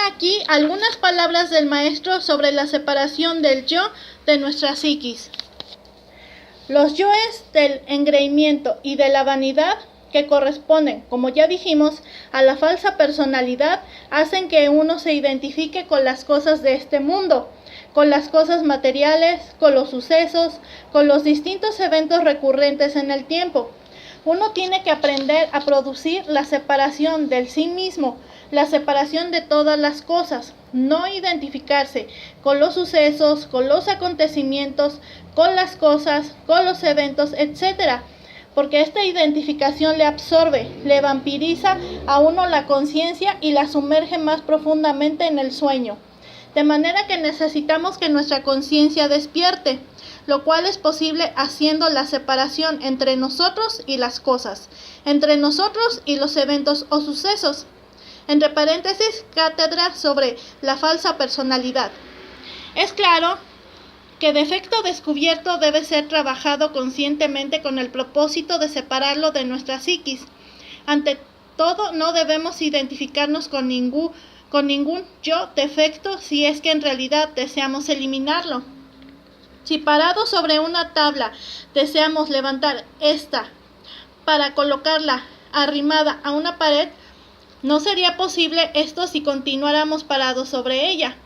aquí algunas palabras del maestro sobre la separación del yo de nuestra psiquis. Los yoes del engreimiento y de la vanidad, que corresponden, como ya dijimos, a la falsa personalidad, hacen que uno se identifique con las cosas de este mundo, con las cosas materiales, con los sucesos, con los distintos eventos recurrentes en el tiempo. Uno tiene que aprender a producir la separación del sí mismo, la separación de todas las cosas, no identificarse con los sucesos, con los acontecimientos, con las cosas, con los eventos, etc., porque esta identificación le absorbe, le vampiriza a uno la conciencia y la sumerge más profundamente en el sueño. De manera que necesitamos que nuestra conciencia despierte, lo cual es posible haciendo la separación entre nosotros y las cosas, entre nosotros y los eventos o sucesos. Entre paréntesis, cátedra sobre la falsa personalidad. Es claro que defecto descubierto debe ser trabajado conscientemente con el propósito de separarlo de nuestra psiquis. Ante todo, no debemos identificarnos con ningún yo defecto si es que en realidad deseamos eliminarlo. Si parado sobre una tabla deseamos levantar esta para colocarla arrimada a una pared, no sería posible esto si continuáramos parados sobre ella.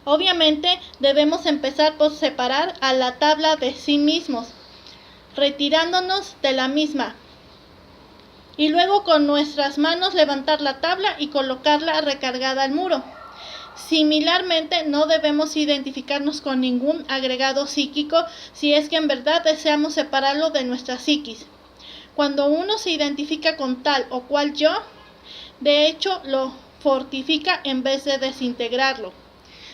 Obviamente debemos empezar por separar a la tabla de sí mismos, retirándonos de la misma, y luego con nuestras manos levantar la tabla y colocarla recargada al muro. Similarmente, no debemos identificarnos con ningún agregado psíquico si es que en verdad deseamos separarlo de nuestra psiquis. Cuando uno se identifica con tal o cual yo, de hecho lo fortifica en vez de desintegrarlo.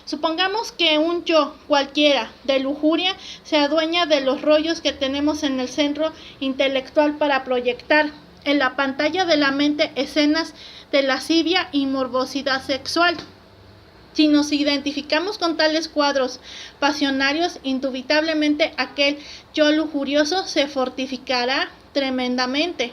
Supongamos que un yo cualquiera de lujuria se adueña de los rollos que tenemos en el centro intelectual para proyectar en la pantalla de la mente escenas de lascivia y morbosidad sexual. Si nos identificamos con tales cuadros pasionarios, indubitablemente aquel yo lujurioso se fortificará tremendamente.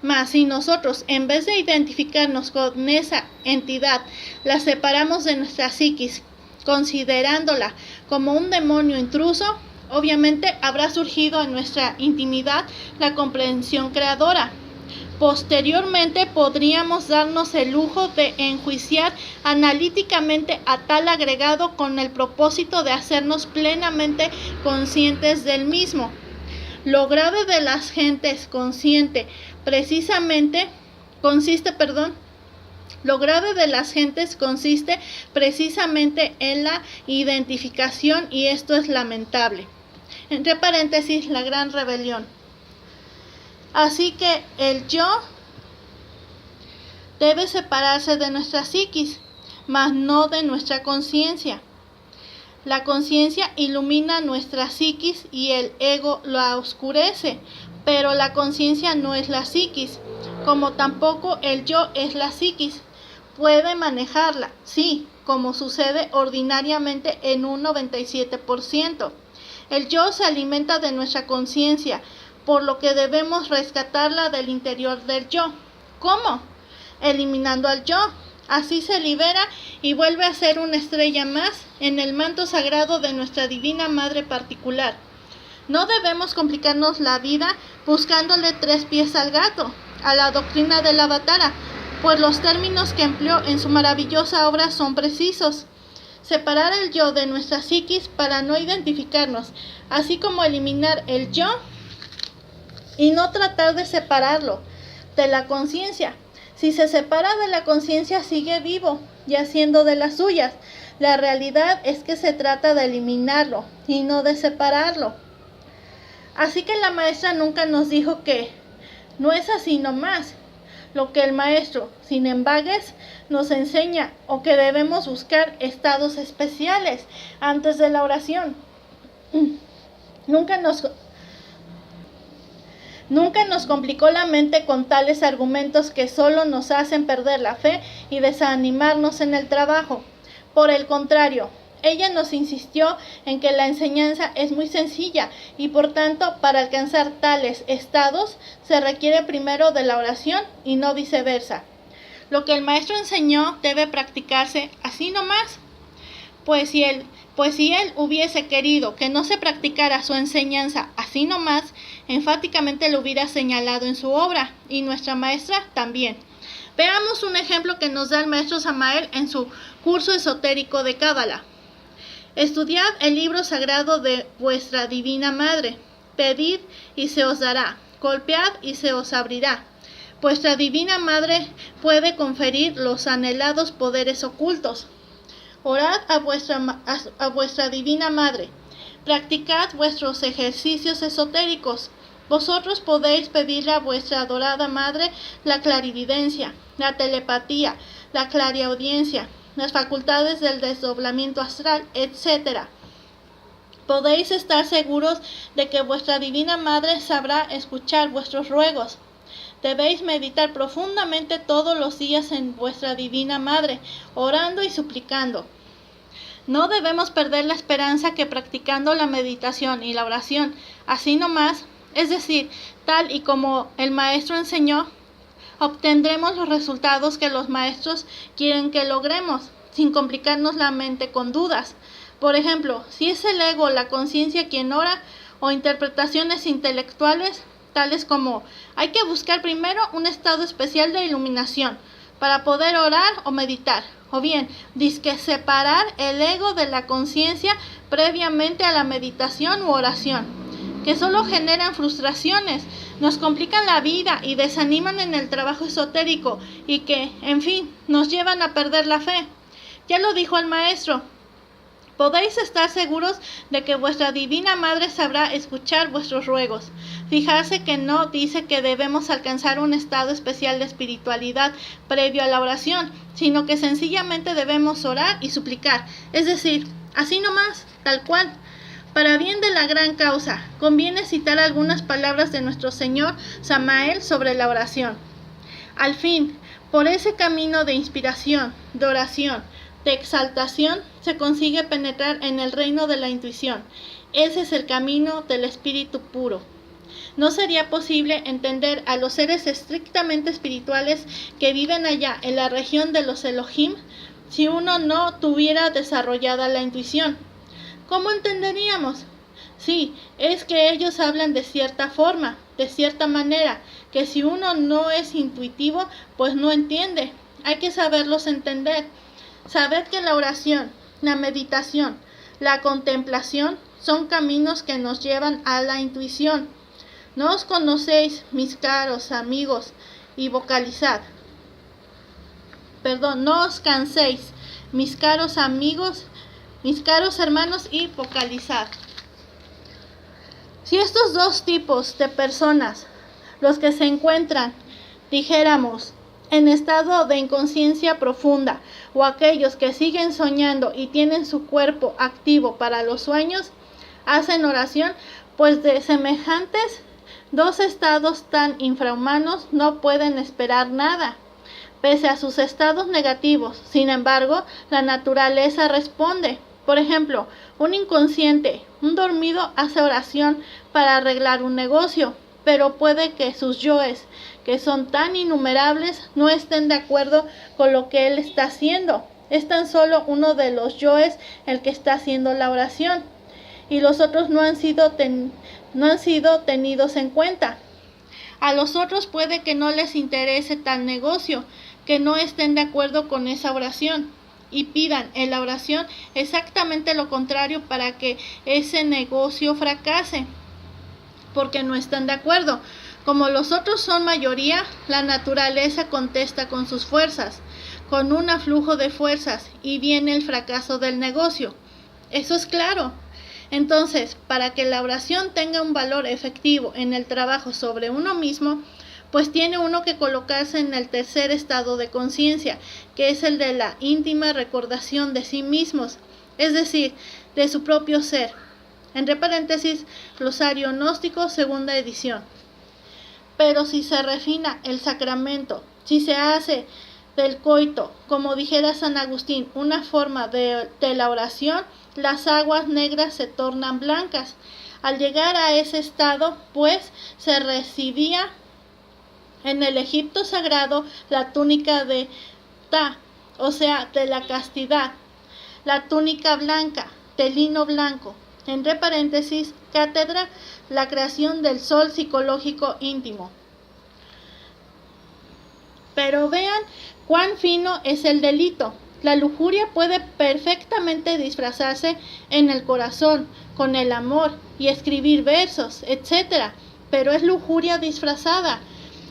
Mas si nosotros, en vez de identificarnos con esa entidad, la separamos de nuestra psiquis, considerándola como un demonio intruso, obviamente habrá surgido en nuestra intimidad la comprensión creadora. Posteriormente podríamos darnos el lujo de enjuiciar analíticamente a tal agregado con el propósito de hacernos plenamente conscientes del mismo. Lo grave de las gentes consiste precisamente en la identificación, y esto es lamentable. Entre paréntesis, la gran rebelión. Así que el yo debe separarse de nuestra psiquis, mas no de nuestra conciencia. La conciencia ilumina nuestra psiquis y el ego la oscurece, pero la conciencia no es la psiquis, como tampoco el yo es la psiquis. Puede manejarla, sí, como sucede ordinariamente en un 97%. El yo se alimenta de nuestra conciencia, por lo que debemos rescatarla del interior del yo. ¿Cómo? Eliminando al yo. Así se libera y vuelve a ser una estrella más en el manto sagrado de nuestra divina madre particular. No debemos complicarnos la vida buscándole 3 pies al gato, a la doctrina del Avatara, pues los términos que empleó en su maravillosa obra son precisos. Separar el yo de nuestra psiquis para no identificarnos, así como eliminar el yo y no tratar de separarlo de la conciencia. Si se separa de la conciencia, sigue vivo y haciendo de las suyas. La realidad es que se trata de eliminarlo y no de separarlo. Así que la maestra nunca nos dijo que no es así nomás. Lo que el maestro, sin embagues, nos enseña, o que debemos buscar estados especiales antes de la oración. Nunca nos complicó la mente con tales argumentos que solo nos hacen perder la fe y desanimarnos en el trabajo. Por el contrario, ella nos insistió en que la enseñanza es muy sencilla y por tanto para alcanzar tales estados se requiere primero de la oración y no viceversa. Lo que el maestro enseñó debe practicarse así así nomás. Pues si él hubiese querido que no se practicara su enseñanza así nomás, enfáticamente lo hubiera señalado en su obra, y nuestra maestra también. Veamos un ejemplo que nos da el maestro Samael en su curso esotérico de Cábala. Estudiad el libro sagrado de vuestra divina madre. Pedid y se os dará. Golpead y se os abrirá. Vuestra divina madre puede conferir los anhelados poderes ocultos. Orad a vuestra divina madre. Practicad vuestros ejercicios esotéricos. Vosotros podéis pedirle a vuestra adorada madre la clarividencia, la telepatía, la clariaudiencia, las facultades del desdoblamiento astral, etc. Podéis estar seguros de que vuestra divina madre sabrá escuchar vuestros ruegos. Debéis meditar profundamente todos los días en vuestra divina madre, orando y suplicando. No debemos perder la esperanza que practicando la meditación y la oración, así nomás, es decir, tal y como el maestro enseñó, obtendremos los resultados que los maestros quieren que logremos, sin complicarnos la mente con dudas. Por ejemplo, si es el ego o la conciencia quien ora, o interpretaciones intelectuales, tales como hay que buscar primero un estado especial de iluminación para poder orar o meditar, o bien, dizque separar el ego de la conciencia previamente a la meditación u oración, que solo generan frustraciones, nos complican la vida y desaniman en el trabajo esotérico y que, en fin, nos llevan a perder la fe. Ya lo dijo el maestro. Podéis estar seguros de que vuestra divina madre sabrá escuchar vuestros ruegos. Fijarse que no dice que debemos alcanzar un estado especial de espiritualidad previo a la oración, sino que sencillamente debemos orar y suplicar, es decir, así nomás, tal cual. Para bien de la gran causa, conviene citar algunas palabras de nuestro Señor Samael sobre la oración. Al fin, por ese camino de inspiración, de oración, de exaltación, se consigue penetrar en el reino de la intuición. Ese es el camino del espíritu puro. No sería posible entender a los seres estrictamente espirituales que viven allá en la región de los Elohim si uno no tuviera desarrollada la intuición. ¿Cómo entenderíamos? Sí, es que ellos hablan de cierta forma, de cierta manera, que si uno no es intuitivo, pues no entiende. Hay que saberlos entender. Sabed que la oración, la meditación, la contemplación son caminos que nos llevan a la intuición. No os conocéis, mis caros amigos, y vocalizad. No os canséis, mis caros amigos, mis caros hermanos, y vocalizad. Si estos dos tipos de personas, los que se encuentran, dijéramos, en estado de inconsciencia profunda, o aquellos que siguen soñando y tienen su cuerpo activo para los sueños, hacen oración, pues de semejantes dos estados tan infrahumanos no pueden esperar nada. Pese a sus estados negativos, sin embargo, la naturaleza responde. Por ejemplo, un inconsciente, un dormido, hace oración para arreglar un negocio, pero puede que sus yoes, que son tan innumerables, no estén de acuerdo con lo que él está haciendo. Es tan solo uno de los yoes el que está haciendo la oración, y los otros no han sido tenidos en cuenta. A los otros puede que no les interese tal negocio, que no estén de acuerdo con esa oración, y pidan en la oración exactamente lo contrario para que ese negocio fracase, porque no están de acuerdo. Como los otros son mayoría, la naturaleza contesta con sus fuerzas, con un aflujo de fuerzas, y viene el fracaso del negocio. Eso es claro. Entonces, para que la oración tenga un valor efectivo en el trabajo sobre uno mismo, pues tiene uno que colocarse en el tercer estado de conciencia, que es el de la íntima recordación de sí mismos, es decir, de su propio ser. Entre paréntesis, Glosario Gnóstico, segunda edición. Pero si se refina el sacramento, si se hace del coito, como dijera San Agustín, una forma de la oración, las aguas negras se tornan blancas. Al llegar a ese estado, pues, se recibía en el Egipto sagrado la túnica de Ta, o sea, de la castidad, la túnica blanca, de lino blanco, entre paréntesis, cátedra, la creación del sol psicológico íntimo. Pero vean cuán fino es el delito. La lujuria puede perfectamente disfrazarse en el corazón, con el amor, y escribir versos, etc. Pero es lujuria disfrazada.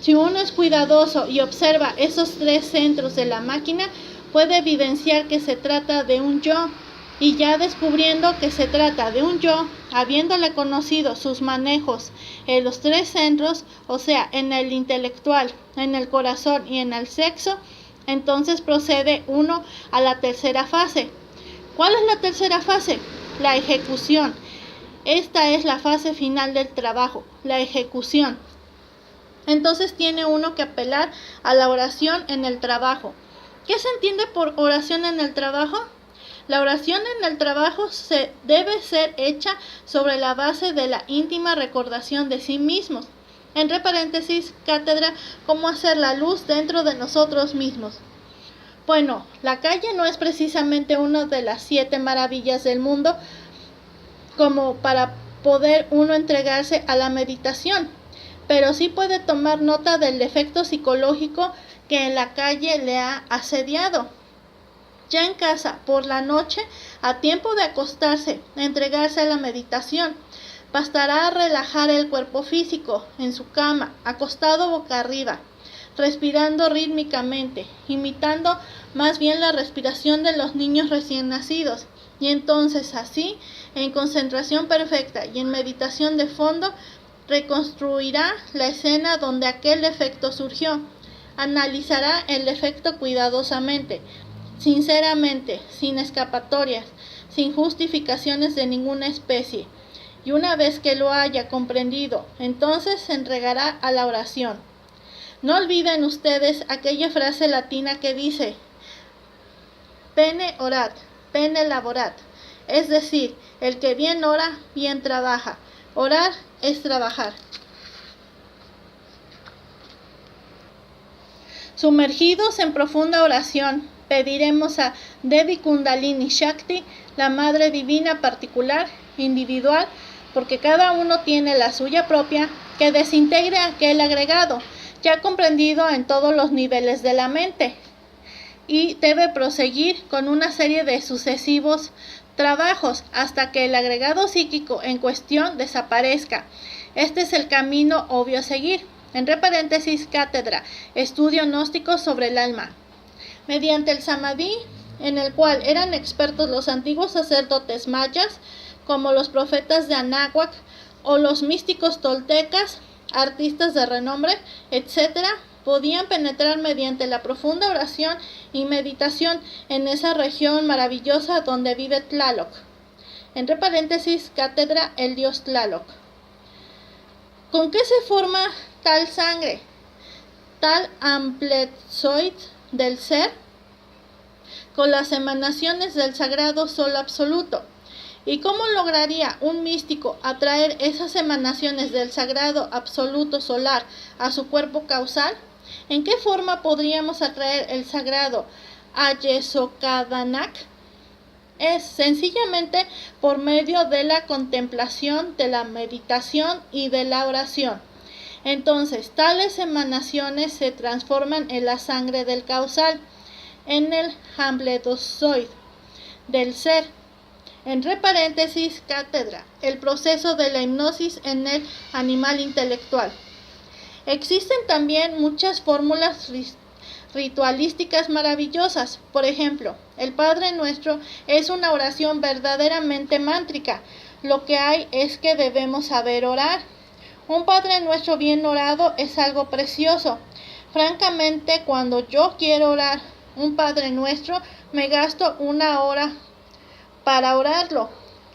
Si uno es cuidadoso y observa esos 3 centros de la máquina, puede evidenciar que se trata de un yo. Y ya descubriendo que se trata de un yo, habiéndole conocido sus manejos en los 3 centros, o sea, en el intelectual, en el corazón y en el sexo, entonces procede uno a la tercera fase. ¿Cuál es la tercera fase? La ejecución. Esta es la fase final del trabajo, la ejecución. Entonces tiene uno que apelar a la oración en el trabajo. ¿Qué se entiende por oración en el trabajo? La oración en el trabajo debe ser hecha sobre la base de la íntima recordación de sí mismos. Entre paréntesis, cátedra, cómo hacer la luz dentro de nosotros mismos. Bueno, la calle no es precisamente una de las 7 maravillas del mundo como para poder uno entregarse a la meditación, pero sí puede tomar nota del efecto psicológico que en la calle le ha asediado. Ya en casa, por la noche, a tiempo de acostarse, entregarse a la meditación. Bastará relajar el cuerpo físico en su cama, acostado boca arriba, respirando rítmicamente, imitando más bien la respiración de los niños recién nacidos. Y entonces así, en concentración perfecta y en meditación de fondo, reconstruirá la escena donde aquel efecto surgió. Analizará el efecto cuidadosamente, sinceramente, sin escapatorias, sin justificaciones de ninguna especie. Y una vez que lo haya comprendido, entonces se entregará a la oración. No olviden ustedes aquella frase latina que dice: pene orat, pene laborat. Es decir, el que bien ora, bien trabaja. Orar es trabajar. Sumergidos en profunda oración, pediremos a Devi Kundalini Shakti, la Madre Divina particular, individual, porque cada uno tiene la suya propia, que desintegre aquel agregado, ya comprendido en todos los niveles de la mente, y debe proseguir con una serie de sucesivos trabajos hasta que el agregado psíquico en cuestión desaparezca. Este es el camino obvio a seguir. Entre paréntesis, cátedra, estudio gnóstico sobre el alma. Mediante el samadhi, en el cual eran expertos los antiguos sacerdotes mayas, como los profetas de Anáhuac o los místicos toltecas, artistas de renombre, etc., podían penetrar mediante la profunda oración y meditación en esa región maravillosa donde vive Tlaloc. Entre paréntesis, cátedra, el dios Tlaloc. ¿Con qué se forma tal sangre, tal amplezoid del ser? Con las emanaciones del sagrado sol absoluto. ¿Y cómo lograría un místico atraer esas emanaciones del sagrado absoluto solar a su cuerpo causal? ¿En qué forma podríamos atraer el sagrado Ayesokadanak? Es sencillamente por medio de la contemplación, de la meditación y de la oración. Entonces, tales emanaciones se transforman en la sangre del causal, en el ambledozoid del ser. Entre paréntesis, cátedra, el proceso de la hipnosis en el animal intelectual. Existen también muchas fórmulas ritualísticas maravillosas. Por ejemplo, el Padre Nuestro es una oración verdaderamente mántrica. Lo que hay es que debemos saber orar. Un Padre Nuestro bien orado es algo precioso. Francamente, cuando yo quiero orar un Padre Nuestro, me gasto 1 hora para orarlo.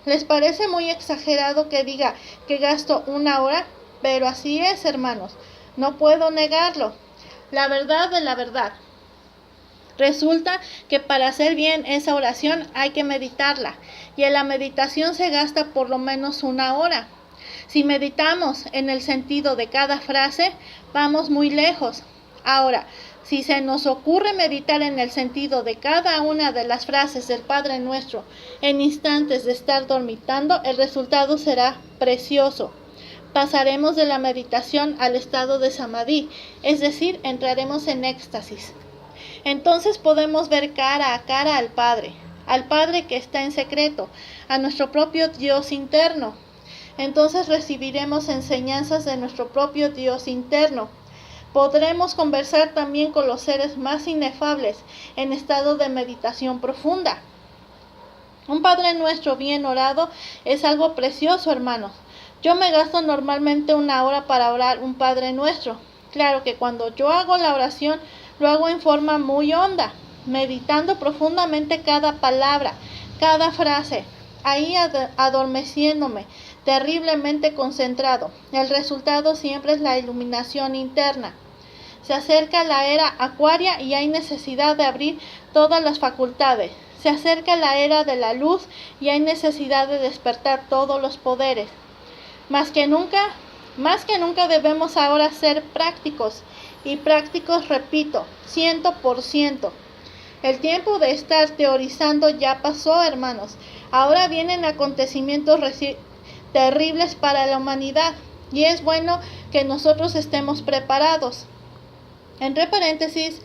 ¿Les parece muy exagerado que diga que gasto 1 hora? Pero así es, hermanos. No puedo negarlo. La verdad de la verdad. Resulta que para hacer bien esa oración hay que meditarla. Y en la meditación se gasta por lo menos 1 hora. Si meditamos en el sentido de cada frase, vamos muy lejos. Ahora, Si se nos ocurre meditar en el sentido de cada una de las frases del Padre Nuestro en instantes de estar dormitando, el resultado será precioso. Pasaremos de la meditación al estado de samadhi, es decir, entraremos en éxtasis. Entonces podemos ver cara a cara al Padre que está en secreto, a nuestro propio Dios interno. Entonces recibiremos enseñanzas de nuestro propio Dios interno. Podremos conversar también con los seres más inefables en estado de meditación profunda. Un Padre Nuestro bien orado es algo precioso, hermanos. Yo me gasto normalmente 1 hora para orar un Padre Nuestro. Claro que cuando yo hago la oración, lo hago en forma muy honda, meditando profundamente cada palabra, cada frase, ahí adormeciéndome, terriblemente concentrado. El resultado siempre es la iluminación interna. Se acerca la era acuaria y hay necesidad de abrir todas las facultades. Se acerca la era de la luz y hay necesidad de despertar todos los poderes. Más que nunca debemos ahora ser prácticos. Y prácticos, repito, 100%. El tiempo de estar teorizando ya pasó, hermanos. Ahora vienen acontecimientos terribles para la humanidad. Y es bueno que nosotros estemos preparados. Entre paréntesis,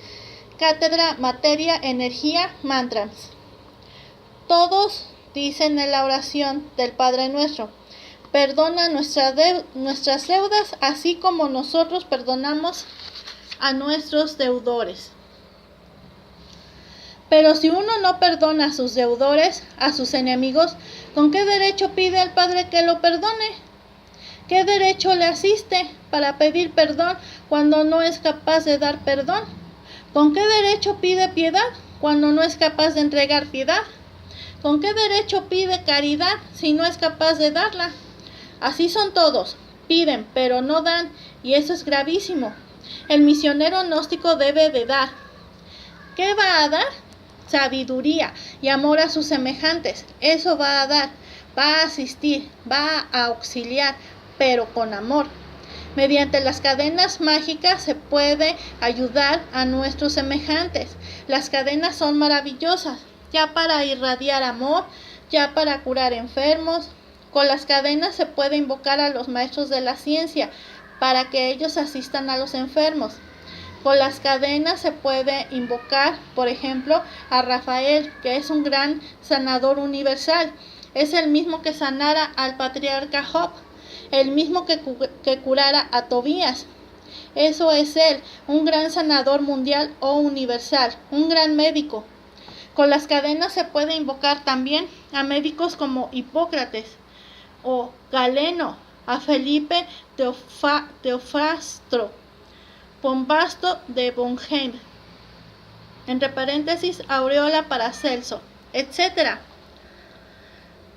cátedra, materia, energía, mantras. Todos dicen en la oración del Padre Nuestro: perdona nuestras deudas, así como nosotros perdonamos a nuestros deudores. Pero si uno no perdona a sus deudores, a sus enemigos, ¿con qué derecho pide al Padre que lo perdone? ¿Qué derecho le asiste para pedir perdón cuando no es capaz de dar perdón? ¿Con qué derecho pide piedad cuando no es capaz de entregar piedad? ¿Con qué derecho pide caridad si no es capaz de darla? Así son todos, piden pero no dan, y eso es gravísimo. El misionero gnóstico debe de dar. ¿Qué va a dar? Sabiduría y amor a sus semejantes. Eso va a dar, va a asistir, va a auxiliar, pero con amor. Mediante las cadenas mágicas se puede ayudar a nuestros semejantes. Las cadenas son maravillosas, ya para irradiar amor, ya para curar enfermos. Con las cadenas se puede invocar a los maestros de la ciencia para que ellos asistan a los enfermos. Con las cadenas se puede invocar, por ejemplo, a Rafael, que es un gran sanador universal. Es el mismo que sanara al patriarca Job, el mismo que curara a Tobías. Eso es él, un gran sanador mundial o universal, un gran médico. Con las cadenas se puede invocar también a médicos como Hipócrates o Galeno, a Felipe Teofrastro, Pombasto de Bonheim, entre paréntesis, Aureola Paracelso, etc.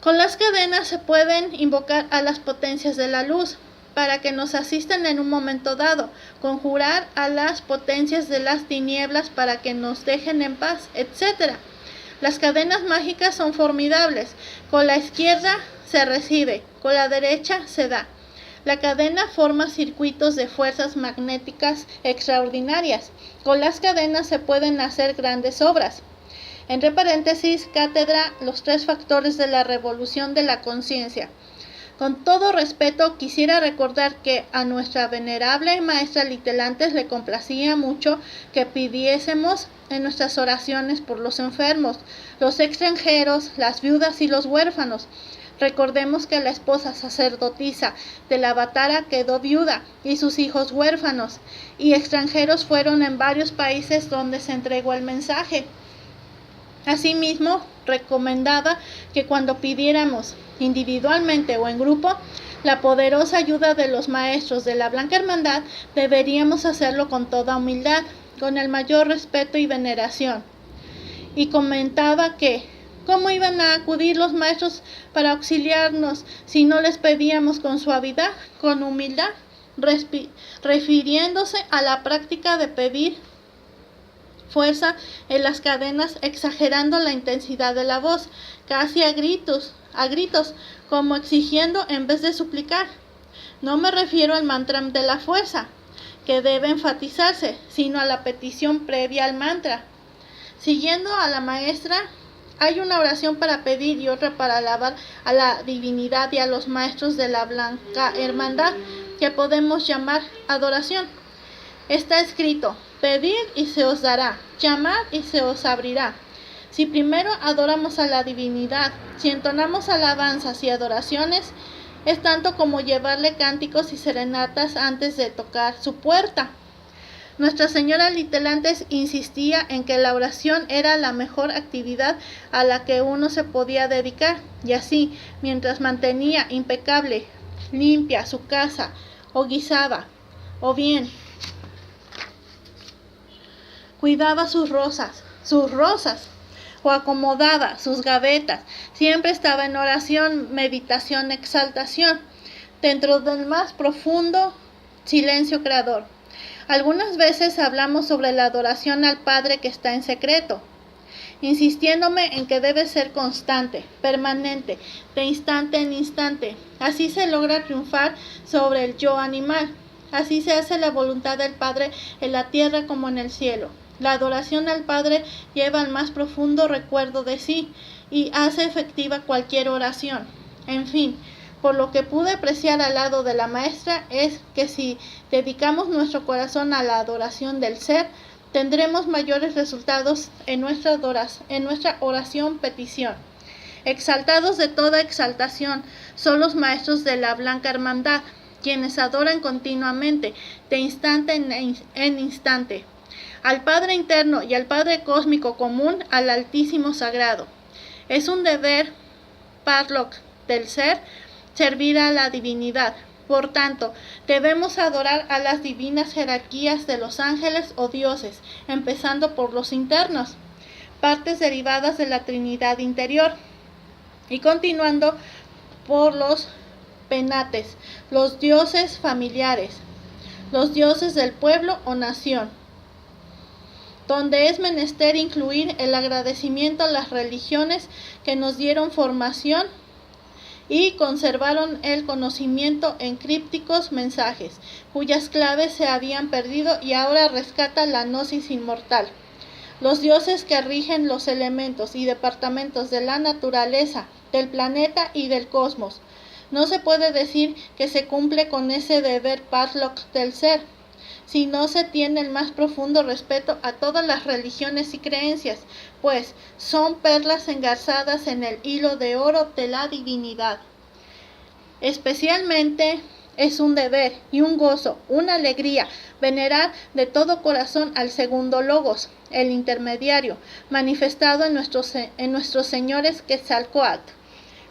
Con las cadenas se pueden invocar a las potencias de la luz para que nos asistan en un momento dado, conjurar a las potencias de las tinieblas para que nos dejen en paz, etc. Las cadenas mágicas son formidables. Con la izquierda se recibe, con la derecha se da. La cadena forma circuitos de fuerzas magnéticas extraordinarias. Con las cadenas se pueden hacer grandes obras. Entre paréntesis, cátedra, los 3 factores de la revolución de la conciencia. Con todo respeto, quisiera recordar que a nuestra venerable maestra Litelantes le complacía mucho que pidiésemos en nuestras oraciones por los enfermos, los extranjeros, las viudas y los huérfanos. Recordemos que la esposa sacerdotisa del Avatara quedó viuda y sus hijos huérfanos, y extranjeros fueron en varios países donde se entregó el mensaje. Asimismo, recomendaba que cuando pidiéramos individualmente o en grupo la poderosa ayuda de los maestros de la Blanca Hermandad, deberíamos hacerlo con toda humildad, con el mayor respeto y veneración. Y comentaba que ¿cómo iban a acudir los maestros para auxiliarnos si no les pedíamos con suavidad, con humildad, refiriéndose a la práctica de pedir fuerza en las cadenas, exagerando la intensidad de la voz, casi a gritos, como exigiendo en vez de suplicar? No me refiero al mantra de la fuerza, que debe enfatizarse, sino a la petición previa al mantra. Siguiendo a la maestra, hay una oración para pedir y otra para alabar a la divinidad y a los maestros de la Blanca Hermandad, que podemos llamar adoración. Está escrito: pedid y se os dará, llamad y se os abrirá. Si primero adoramos a la divinidad, si entonamos alabanzas y adoraciones, es tanto como llevarle cánticos y serenatas antes de tocar su puerta. Nuestra Señora Litelantes insistía en que la oración era la mejor actividad a la que uno se podía dedicar, y así, mientras mantenía impecable, limpia su casa, o guisaba, o bien cuidaba sus rosas, o acomodaba sus gavetas, siempre estaba en oración, meditación, exaltación, dentro del más profundo silencio creador. Algunas veces hablamos sobre la adoración al Padre que está en secreto, insistiéndome en que debe ser constante, permanente, de instante en instante. Así se logra triunfar sobre el yo animal. Así se hace la voluntad del Padre en la tierra como en el cielo. La adoración al Padre lleva al más profundo recuerdo de sí y hace efectiva cualquier oración. En fin, por lo que pude apreciar al lado de la maestra es que si dedicamos nuestro corazón a la adoración del ser, tendremos mayores resultados en nuestra oración petición. Exaltados de toda exaltación son los maestros de la Blanca Hermandad, quienes adoran continuamente, de instante en instante, al Padre interno y al Padre cósmico común, al Altísimo Sagrado. Es un deber parloc del ser servir a la divinidad. Por tanto, debemos adorar a las divinas jerarquías de los ángeles o dioses, empezando por los internos, partes derivadas de la Trinidad interior, y continuando por los penates, los dioses familiares, los dioses del pueblo o nación, donde es menester incluir el agradecimiento a las religiones que nos dieron formación y conservaron el conocimiento en crípticos mensajes, cuyas claves se habían perdido y ahora rescata la gnosis inmortal. Los dioses que rigen los elementos y departamentos de la naturaleza, del planeta y del cosmos. No se puede decir que se cumple con ese deber parloc del ser, si no se tiene el más profundo respeto a todas las religiones y creencias, pues son perlas engarzadas en el hilo de oro de la divinidad. Especialmente es un deber y un gozo, una alegría, venerar de todo corazón al segundo logos, el intermediario, manifestado en nuestros señores Quetzalcóatl,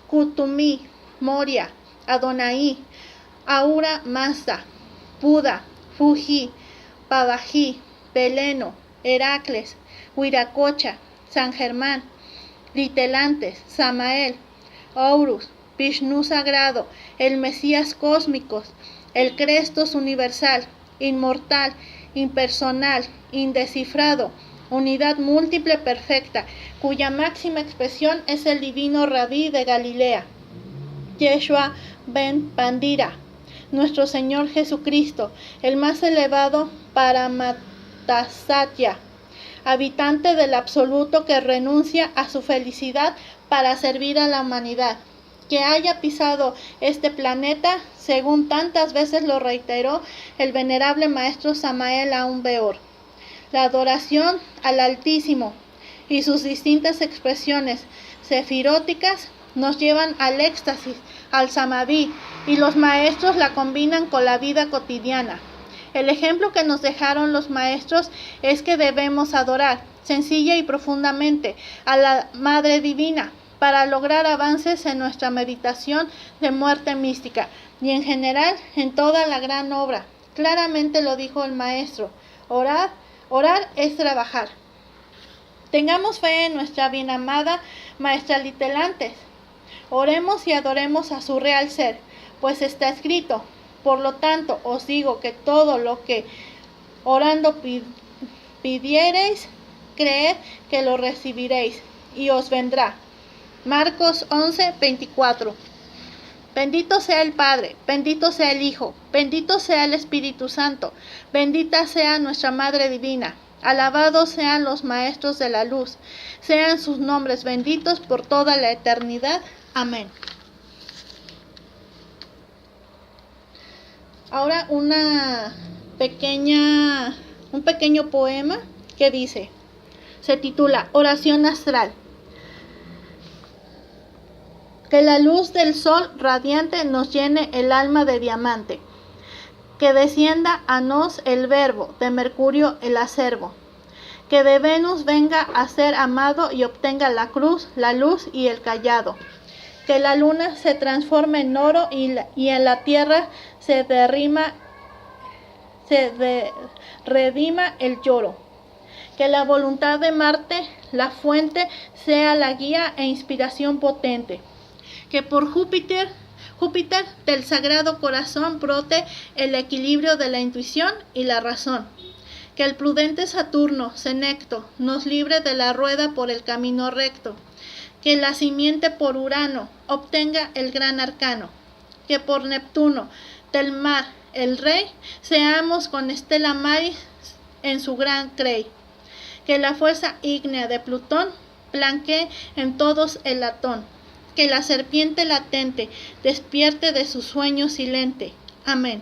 Cutumi, Moria, Adonai, Ahura Mazda, Buda, Fuji, Babaji, Beleno, Heracles, Huiracocha, San Germán, Litelantes, Samael, Horus, Vishnu Sagrado, el Mesías cósmico, el Crestos universal, inmortal, impersonal, indescifrado, unidad múltiple perfecta, cuya máxima expresión es el divino Rabí de Galilea, Yeshua ben Pandira, nuestro Señor Jesucristo, el más elevado Paramatasatya, habitante del absoluto que renuncia a su felicidad para servir a la humanidad, que haya pisado este planeta, según tantas veces lo reiteró el venerable maestro Samael Aun Weor. La adoración al Altísimo y sus distintas expresiones sefiróticas nos llevan al éxtasis, al samadhi, y los maestros la combinan con la vida cotidiana. El ejemplo que nos dejaron los maestros es que debemos adorar sencilla y profundamente a la Madre Divina para lograr avances en nuestra meditación de muerte mística y en general en toda la gran obra. Claramente lo dijo el maestro: orar es trabajar. Tengamos fe en nuestra bien amada maestra Litelantes. Oremos y adoremos a su real ser, pues está escrito: por lo tanto os digo que todo lo que orando pidiereis, creed que lo recibiréis y os vendrá. Marcos 11:24. Bendito sea el Padre, bendito sea el Hijo, bendito sea el Espíritu Santo, bendita sea nuestra Madre Divina. Alabados sean los maestros de la luz, sean sus nombres benditos por toda la eternidad. Amén. Ahora un pequeño poema que dice, se titula Oración Astral. Que la luz del sol radiante nos llene el alma de diamante. Que descienda a nos el verbo, de Mercurio el acervo. Que de Venus venga a ser amado y obtenga la cruz, la luz y el callado. Que la luna se transforme en oro y en la tierra se redima el lloro. Que la voluntad de Marte, la fuente, sea la guía e inspiración potente. Que por Júpiter del Sagrado Corazón brote el equilibrio de la intuición y la razón. Que el prudente Saturno, senecto, nos libre de la rueda por el camino recto. Que la simiente por Urano obtenga el gran arcano. Que por Neptuno, del mar, el rey, seamos con Estela Maris en su gran crey. Que la fuerza ígnea de Plutón blanquee en todos el latón. Que la serpiente latente despierte de su sueño silente. Amén.